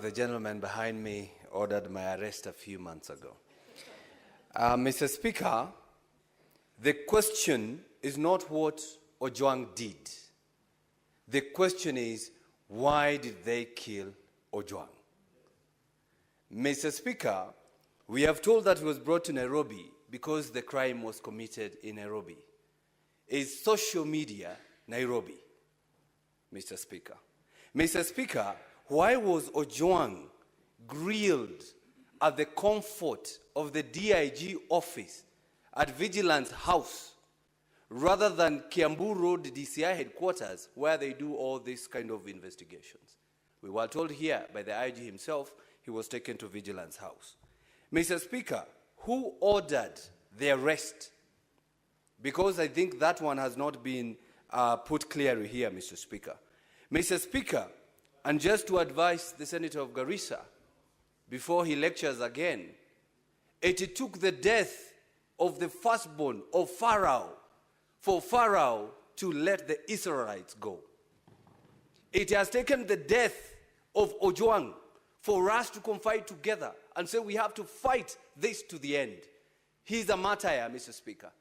the gentleman behind me ordered my arrest a few months ago. Mr. Speaker, the question is not what Ojwang did. The question is, why did they kill Ojwang? Mr. Speaker, we have told that he was brought to Nairobi because the crime was committed in Nairobi. Is social media Nairobi, Mr. Speaker? Mr. Speaker, why was Ojwang grilled at the comfort of the DIG office at Vigilance House rather than Kiambu Road DCI headquarters where they do all these kind of investigations? We were told here by the IG himself he was taken to Vigilance House. Mr. Speaker, who ordered the arrest? Because I think that one has not been put clearly here, Mr. Speaker. Mr. Speaker, and just to advise the Senator of Garissa, before he lectures again, it took the death of the firstborn of Pharaoh for Pharaoh to let the Israelites go. It has taken the death of Ojwang for us to confide together and say we have to fight this to the end. He's a martyr, Mr. Speaker.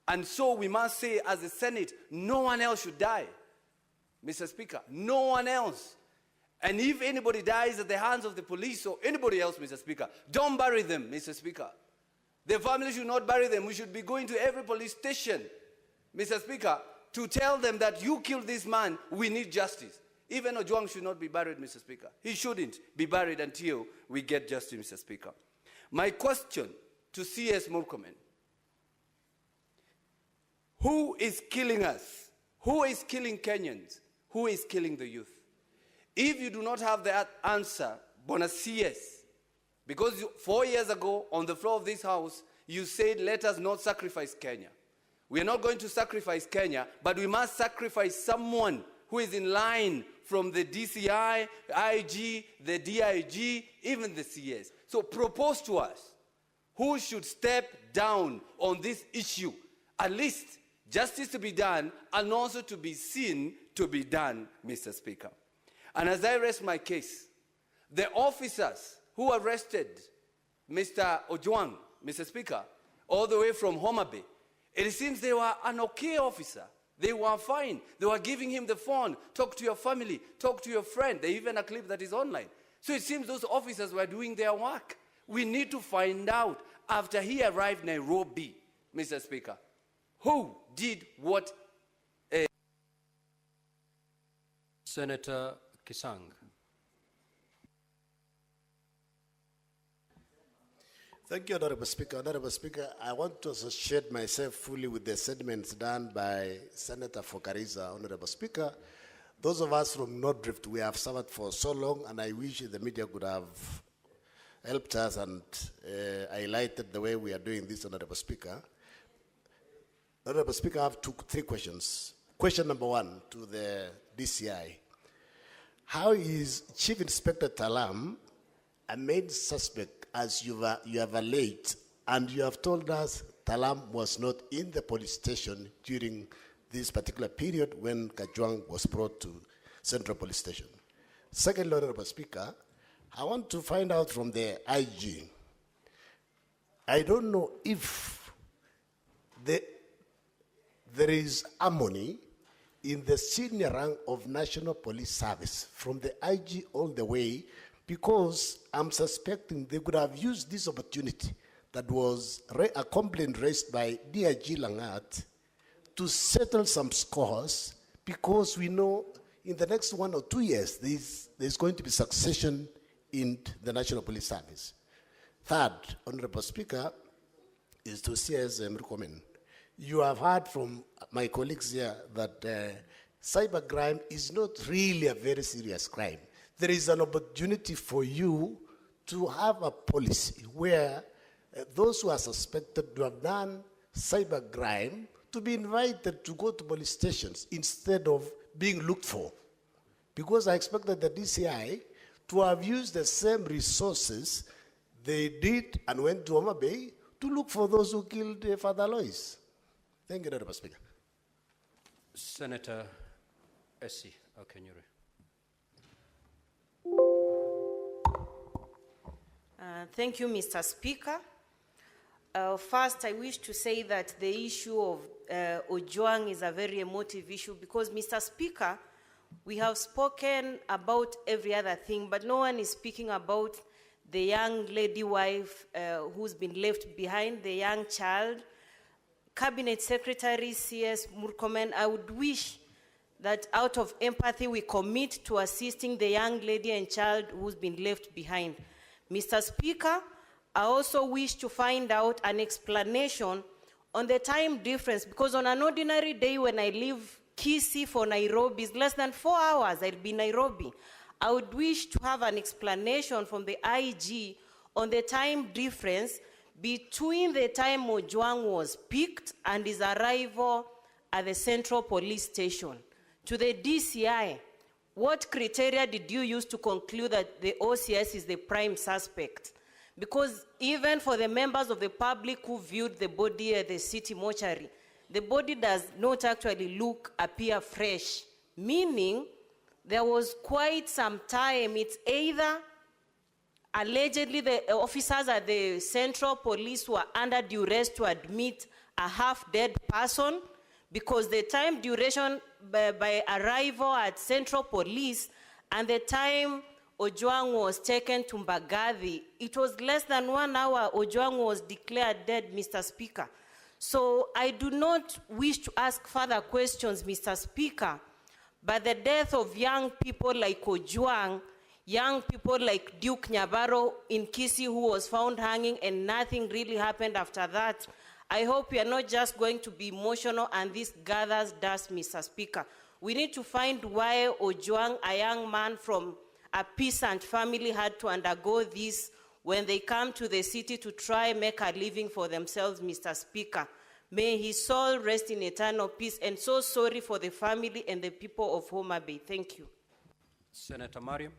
And so we must say as a Senate, no one else should die. Mr. Speaker, no one else. And if anybody dies at the hands of the police or anybody else, Mr. Speaker, don't bury them, Mr. Speaker. The family should not bury them. We should be going to every police station, Mr. Speaker, to tell them that you killed this man, we need justice. Even Ojwang should not be buried, Mr. Speaker. He shouldn't be buried until we get justice, Mr. Speaker. My question to CS Murkomen: who is killing us? Who is killing Kenyans? Who is killing the youth? If you do not have that answer, Bona CS, because 4 years ago on the floor of this house, you said, let us not sacrifice Kenya. We are not going to sacrifice Kenya, but we must sacrifice someone who is in line from the DCI, IG, the DIG, even the CS. So propose to us who should step down on this issue, at least justice to be done and also to be seen to be done, Mr. Speaker. And as I rest my case, the officers who arrested Mr. Ojwang, Mr. Speaker, all the way from Homa Bay, it seems they were an okay officer. They were fine. They were giving him the phone, talk to your family, talk to your friend. They even a clip that is online. So it seems those officers were doing their work. We need to find out, after he arrived in Nairobi, Mr. Speaker, who did what? Senator Kisang. Thank you, Honorable Speaker. Honorable Speaker, I want to associate myself fully with the statements done by Senator for Garissa. Honorable Speaker, those of us from North Rift, we have suffered for so long, and I wish the media could have helped us and highlighted the way we are doing this, Honorable Speaker. Honorable Speaker, I have three questions. Question number one to the DCI. How is Chief Inspector Talam a main suspect, as you have alleged, and you have told us Talam was not in the police station during this particular period when Kajwang was brought to Central Police Station? Second, Honorable Speaker, I want to find out from the IG. I don't know if there is harmony in the senior rank of National Police Service, from the IG all the way, because I'm suspecting they could have used this opportunity that was a complaint raised by DIG Langat to settle some scores, because we know in the next 1 or 2 years there's going to be succession in the National Police Service. Third, Honorable Speaker, is to CS Murkomen. You have heard from my colleagues here that cybercrime is not really a very serious crime. There is an opportunity for you to have a policy where those who are suspected to have done cybercrime to be invited to go to police stations instead of being looked for. Because I expected the DCI to have used the same resources they did and went to Homa Bay to look for those who killed Father Lois. Thank you, Honorable Speaker. Senator Essie Okenyuri. Thank you, Mr. Speaker. First, I wish to say that the issue of Ojwang is a very emotive issue because, Mr. Speaker, we have spoken about every other thing, but no one is speaking about the young lady wife who's been left behind, the young child. Cabinet Secretary C.S. Murkomen, I would wish that out of empathy we commit to assisting the young lady and child who's been left behind. Mr. Speaker, I also wish to find out an explanation on the time difference, because on an ordinary day when I leave Kisii for Nairobi, it's less than 4 hours, I'll be in Nairobi. I would wish to have an explanation from the IG on the time difference between the time Ojwang was picked and his arrival at the Central Police Station. To the DCI, what criteria did you use to conclude that the OCS is the prime suspect? Because even for the members of the public who viewed the body at the city mortuary, the body does not actually appear fresh, meaning there was quite some time. It's either allegedly the officers at the Central Police were under duress to admit a half-dead person, because the time duration by arrival at Central Police and the time Ojwang was taken to Mbagathi, it was less than 1 hour Ojwang was declared dead, Mr. Speaker. So I do not wish to ask further questions, Mr. Speaker, but the death of young people like Ojwang, young people like Duke Nyabaro in Kisii who was found hanging and nothing really happened after that, I hope we are not just going to be emotional and this gathers dust, Mr. Speaker. We need to find why Ojwang, a young man from a peasant family, had to undergo this when they come to the city to try and make a living for themselves, Mr. Speaker. May his soul rest in eternal peace, and so sorry for the family and the people of Homa Bay. Thank you. Senator Mariam.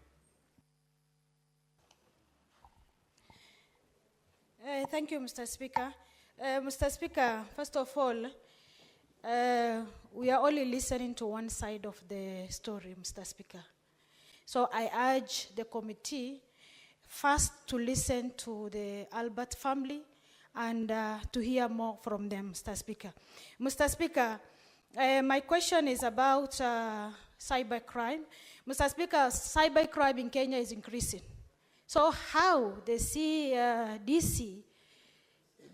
Thank you, Mr. Speaker. Mr. Speaker, first of all, we are only listening to one side of the story, Mr. Speaker. So I urge the committee first to listen to the Albert family and to hear more from them, Mr. Speaker. Mr. Speaker, my question is about cybercrime. Mr. Speaker, cybercrime in Kenya is increasing. So how the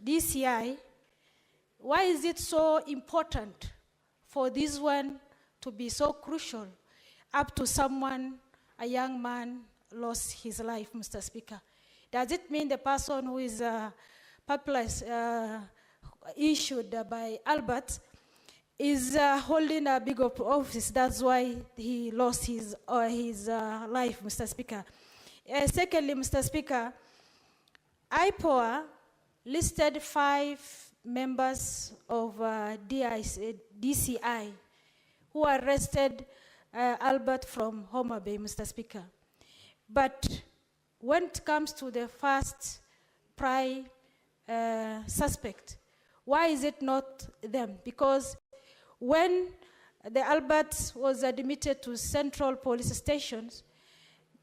DCI, why is it so important for this one to be so crucial up to someone, a young man, lost his life, Mr. Speaker? Does it mean the person who is issued by Albert is holding a big office? That's why he lost his life, Mr. Speaker. Secondly, Mr. Speaker, IPOA listed 5 members of DCI who arrested Albert from Homa Bay, Mr. Speaker. But when it comes to the first prime suspect, why is it not them? Because when the Albert was admitted to Central Police Stations,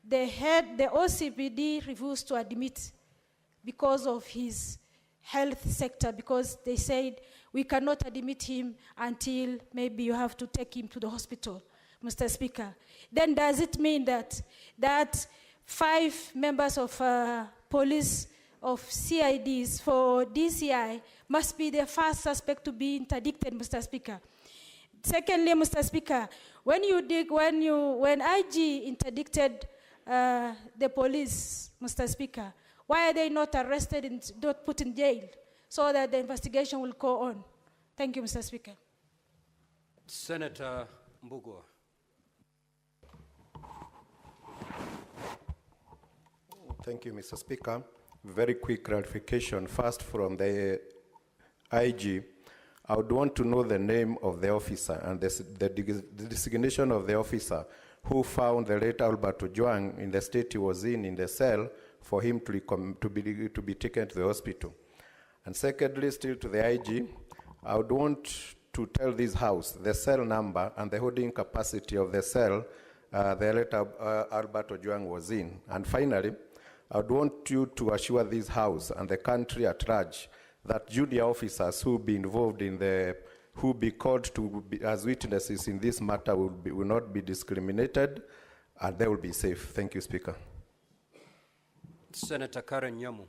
the OCPD refused to admit because of his health sector, because they said, we cannot admit him until maybe you have to take him to the hospital, Mr. Speaker. Then does it mean that 5 members of police, of CIDs for DCI must be the first suspect to be interdicted, Mr. Speaker? Secondly, Mr. Speaker, when IG interdicted the police, Mr. Speaker, why are they not arrested and not put in jail so that the investigation will go on? Thank you, Mr. Speaker. Senator Mbugua. Thank you, Mr. Speaker. Very quick clarification. First, from the IG, I would want to know the name of the officer and the designation of the officer who found the late Albert Ojwang in the state he was in the cell, for him to be taken to the hospital. And secondly, still to the IG, I would want to tell this House the cell number and the holding capacity of the cell the late Albert Ojwang was in. And finally, I'd want you to assure this House and the country at large that junior officers who be involved in who be called to be as witnesses in this matter will not be discriminated, and they will be safe. Thank you, Speaker. Senator Karen Nyamu.